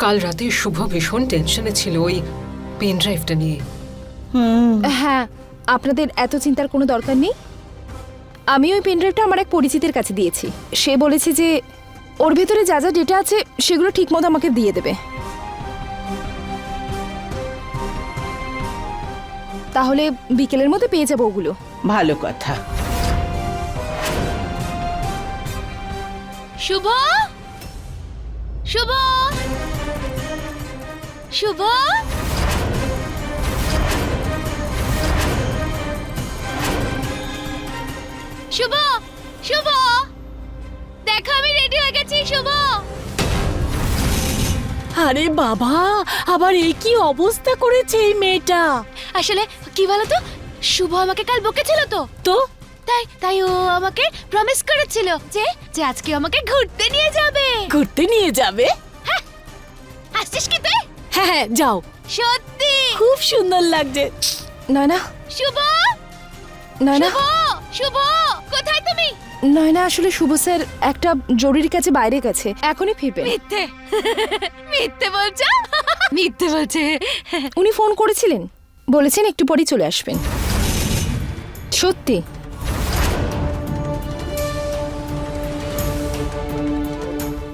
কাল রাতে শুভ ভীষণ টেনশনে ছিল ওই পেন ড্রাইভটা নিয়ে। হ্যাঁ, আপনাদের এত চিন্তার কোনো দরকার নেই। আমি ওই পেন ড্রাইভটা আমার এক পরিচিতের কাছে দিয়েছি। সে বলেছে যে ওর ভেতরে যা যা ডেটা আছে সেগুলো ঠিকমতো আমাকে দিয়ে দেবে। তাহলে বিকেলের মধ্যে পেয়ে যাবো ওগুলো। ভালো কথা। শুভ, শুভ, শুভ, শুভ, শুভ, দেখো আমি রেডি হয়ে গেছি। শুভ, আরে বাবা, আবার এই কি অবস্থা করেছে এই মেয়েটা। আসলে কি বলতো, শুভ আমাকে কাল বকেছিল তো তো তাই তাই ও আমাকে প্রমিস করেছিল যে যে আজকে আমাকে ঘুরতে নিয়ে যাবে। ঘুরতে নিয়ে যাবে? হাসছিস কি তুই? হ্যাঁ হ্যাঁ, যাও। সত্যি খুব সুন্দর লাগছে। নয়না, শুভ, নয়না, শুভ, শুভ, কোথায় তুমি? নয়না, আসলে শুভ স্যার একটা জরুরি কাজে বাইরে গেছে, এখনই ফিরবেন। মিথ্যে মিথ্যে বলছো? মিথ্যে বলছে। উনি ফোন করেছিলেন, বলেছেন একটু পরেই চলে আসবেন। সত্যি?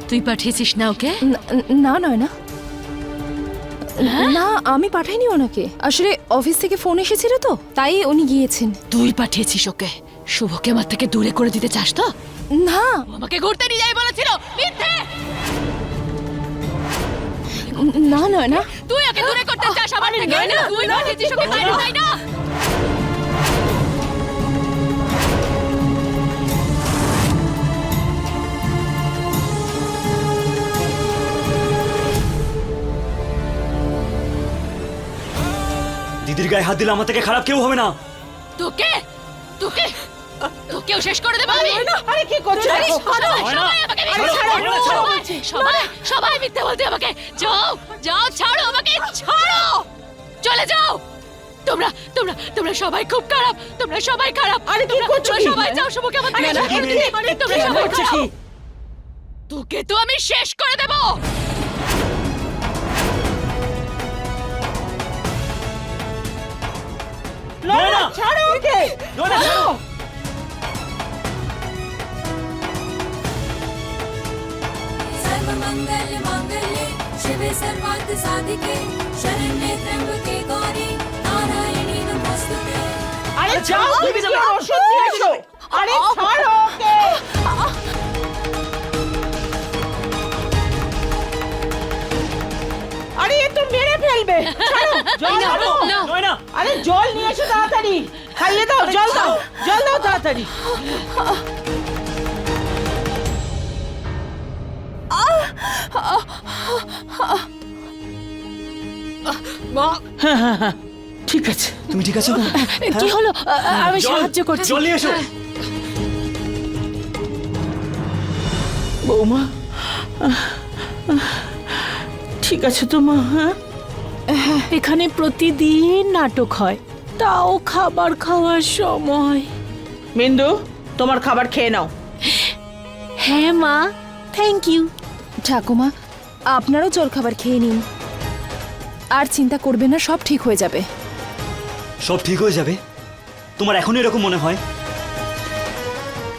তুই পাঠিয়েছিস না ওকে? না নয়না, না আমি পাঠাইনি ওনাকে। আসলে অফিস থেকে ফোন এসেছিল তো তাই উনি গিয়েছেন। তুই পাঠিয়েছিস ওকে? শুভকে আমার থেকে দূরে করে দিতে চাস তো? না ও আমাকে ঘুরতে নিয়ে যাই বলেছিল। মিথ্যে। না নয়না, তুই ওকে দূরে করতে চাস আমার থেকে? তুই পাঠিয়েছিস ওকে বাইরে, তাই না? দিদির গায়ে হাত দিলে আমার থেকে খারাপ কেউ হবে না। তোকে তোকে তোকেও শেষ করে দেবো আমি। আরে কি করছো? সবাই সবাই মিথ্যে বলতে আমাকে। যাও যাও, ছাড়ো আমাকে, ছাড়ো, চলে যাও। তোমরা তোমরা তোমরা সবাই খুব খারাপ, তোমরা সবাই খারাপ। আরে কি করছো? সবাই যাও, শুভকে আমার থেকে সরিয়ে দিও। তোমরা সবাই খারাপ। তোকে তো আমি শেষ করে দেবো। নয়না, ছাড়ো ওকে। নয়না, ছাড়ো। सर्वमंगल मांगल्ये शिवे सर्वार्थ साधिके शरण्ये त्र्यंबके गौरी नारायणी नमोस्तुते। আরে যাও, তুমি কি ওষুধ নিয়েছো? আরে ছাড়ো ওকে। আরে এ তো মেরে ফেলবে। ছাড়ো, জল আনো। নয়না, আরে জল নিয়ে এসো তাড়াতাড়ি। খাইয়ে দাও, জল দাও, জল দাও তাড়াতাড়ি। ঠিক আছে। তুমি ঠিক আছো? কি হলো? আমি জল, সাহায্য করছি। জল নিয়ে এসো। বৌমা, ঠিক আছে তো মা? হ্যাঁ, এখানে প্রতিদিন নাটক হয়, তাও খাবার খাওয়ার সময়। মিন্দু, তোমার খাবার খেয়ে নাও। হ্যাঁ মা, থ্যাংক ইউ। ঠাকুমা আপনারও জলখাবার খেয়ে নিন, আর চিন্তা করবেন না, সব ঠিক হয়ে যাবে। সব ঠিক হয়ে যাবে? তোমার এখনো এরকম মনে হয়?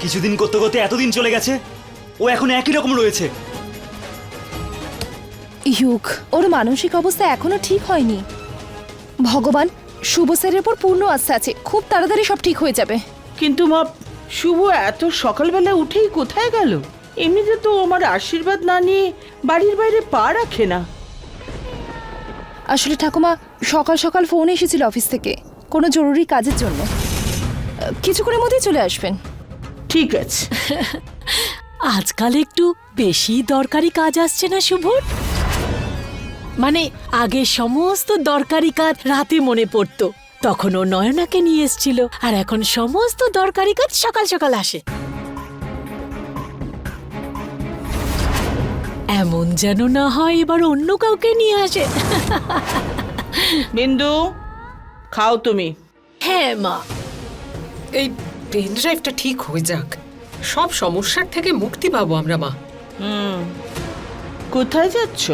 কিছুদিন করতে করতে এতদিন চলে গেছে, ও এখন একই রকম রয়েছে। ইউক, ওর মানসিক অবস্থা এখনো ঠিক হয়নি। ভগবান, শুভ স্যারের উপর পূর্ণ আস্থা আছে, খুব তাড়াতাড়ি সব ঠিক হয়ে যাবে। কিন্তু মা, শুভ এত সকালবেলা উঠেই কোথায় গেল? এমনিতে তো আমার আশীর্বাদ না নিয়ে বাড়ির বাইরে পা রাখে না। আসলে ঠাকুমা, সকাল সকাল ফোন এসেছিল অফিস থেকে কোনো জরুরি কাজের জন্য। কিছুক্ষণের মধ্যেই চলে আসবেন। ঠিক আছে। আজকাল একটু বেশি দরকারি কাজ আসছে না শুভর? মানে আগে সমস্ত দরকারি কাজ রাতে মনে পড়তো, তখন ও নয়নাকে নিয়ে এসেছিল, আর এখন সমস্ত দরকারি কাজ সকাল সকাল আসে। এমন যেন না হয় এবার অন্য কাউকে নিয়ে আসে। বিন্দু, খাও তুমি। হ্যাঁ মা। এই পেন ড্রাইভটা ঠিক হয়ে যাক, সব সমস্যার থেকে মুক্তি পাবো আমরা মা। কোথায় যাচ্ছ?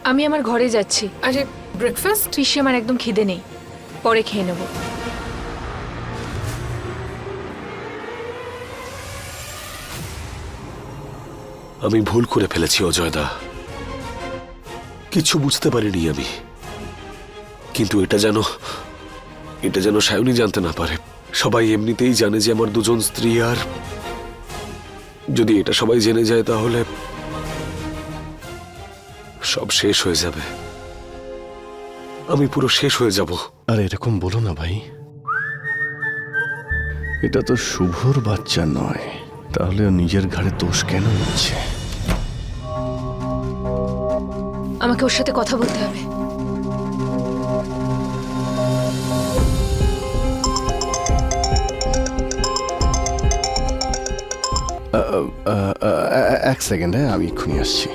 আমি আমার ঘরে যাচ্ছি। আরে ব্রেকফাস্ট? পিসি, আমার একদম খিদে নেই, পরে খেয়ে নেব। আমি ভুল করে ফেলেছি অজয়দা, কিছু বুঝতে পারিনি আমি। কিন্তু এটা যেন সায়নী জানতে না পারে। সবাই এমনিতেই জানে যে আমার দুজন স্ত্রী, আর যদি এটা সবাই জেনে যায় তাহলে সব শেষ হয়ে যাবে। আমি পুরো শেষ হয়ে যাব। আর এরকম বলো না ভাই, এটা তো শুভর বাচ্চা নয়, তাহলে ও নিজের ঘাড়ে দোষ কেন নিচ্ছে? আমাকে ওর সাথে কথা বলতে হবে। এক সেকেন্ড, আমি এক্ষুনি আসছি।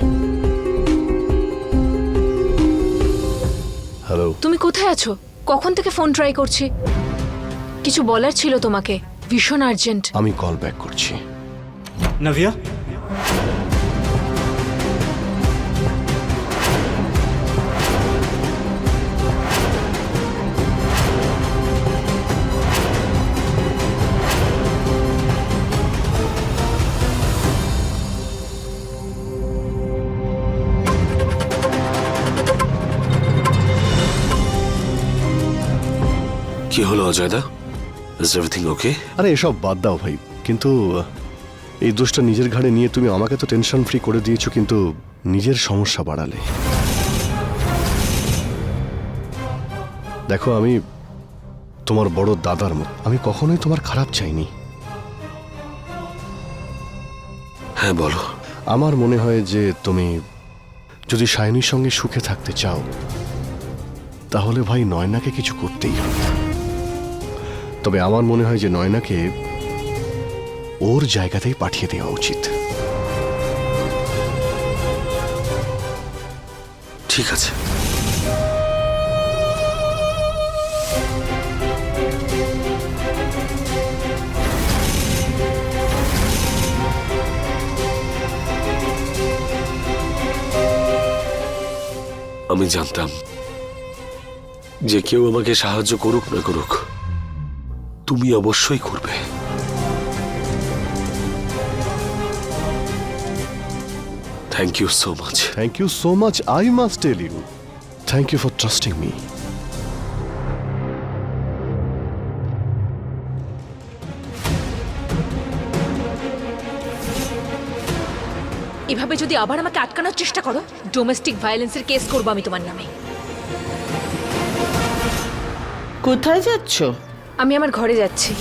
হ্যালো, তুমি কোথায় আছো? কখন থেকে ফোন ট্রাই করছি। কিছু বলার ছিল তোমাকে, ভীষণ আর্জেন্ট। আমি কল ব্যাক করছি। নাভিয়া, কি হলো অজয়দা? Is everything okay? আরে এসব বাদ দাও ভাই, কিন্তু এই দোষটা নিজের ঘাড়ে নিয়ে তুমি আমাকে তো টেনশন ফ্রি করে দিয়েছো, কিন্তু নিজের সমস্যা বাড়ালে। দেখো, আমি তোমার বড় দাদার মতো, আমি কখনোই তোমার খারাপ চাইনি। হ্যাঁ বলো। আমার মনে হয় যে তুমি যদি সায়নীর সঙ্গে সুখে থাকতে চাও, তাহলে ভাই নয়নাকে কিছু করতেই হবে। তবে আমার মনে হয় যে নয়নাকে ওর জায়গাতেই পাঠিয়ে দেওয়া উচিত। ঠিক আছে। আমি জানতাম যে কেউ আমাকে সাহায্য করুক না করুক, তুমি অবশ্যই করবে। Thank you so much. Thank you so much, I must tell you. Thank you for trusting me. এভাবে যদি আবার আমাকে আটকানোর চেষ্টা করো, ডোমেস্টিক ভায়োলেন্সের কেস করবো আমি তোমার নামে। কোথায় যাচ্ছ? আমি আমার ঘরে যাচ্ছি।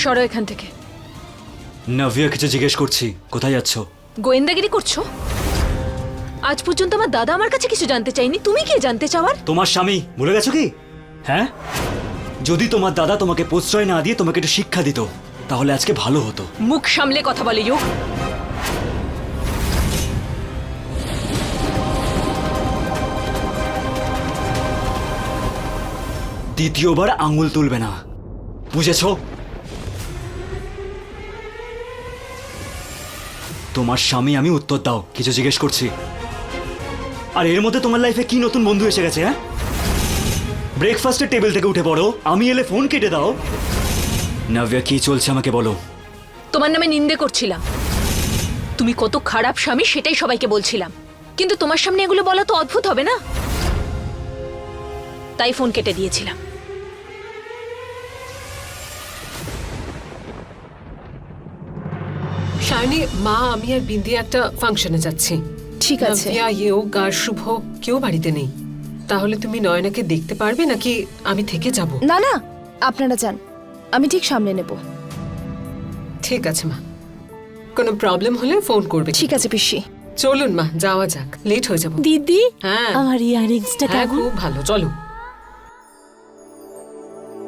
সরো এখান থেকে। নাভিয়া কিছু জিজ্ঞেস করছি, কোথায় যাচ্ছ? গোয়েন্দাগিরি করছো? আজ পর্যন্ত আমার দাদা আমার কাছে কিছু জানতে চাইনি, তুমি কি জানতে চাওয়ার? তোমার স্বামী, ভুলে গেছো কি? হ্যাঁ, যদি তোমার দাদা তোমাকে প্রশ্রয় না দিয়ে তোমাকে একটু শিক্ষা দিত, তাহলে আজকে ভালো হতো। মুখ সামলে কথা বলে ইউ। দ্বিতীয়বার আঙুল তুলবে না, বুঝেছো? তোমার স্বামী আমি, উত্তর দাও, কিছু জিজ্ঞেস করছি। আর এর মধ্যে তোমার লাইফে কি নতুন বন্ধু এসে গেছে? হ্যাঁ, ব্রেকফাস্টের টেবিল থেকে উঠে পড়ো, আমি এলে ফোন কেটে দাও। নাভিয়া, কি চলছে আমাকে বলো। তোমার নামে নিন্দে করছিলাম, তুমি কত খারাপ স্বামী সেটাই সবাইকে বলছিলাম, কিন্তু তোমার সামনে এগুলো বলা তো অদ্ভুত হবে না, তাই ফোন কেটে দিয়েছিলাম। শায়নি, মা, আমি আর বিন্দি একটা ফাংশনে যাচ্ছি। ঠিক আছে। নাভিয়া, ইয়োগ আর শুভ কেউ বাড়িতে নেই। তাহলে তুমি নয়নাকে দেখতে পারবে নাকি আমি থেকে যাব? না না, আপনারা যান, আমি ঠিক সামলে নেব। ঠিক আছে মা, কোনো প্রবলেম হলে ফোন করবে। ঠিক আছে পিসি। চলুন মা, যাওয়া যাক, লেট হয়ে যাবো। দিদি হ্যাঁ আমার ইয়ারিংসটা হ্যাঁ, কেমন? খুব ভালো, চলো।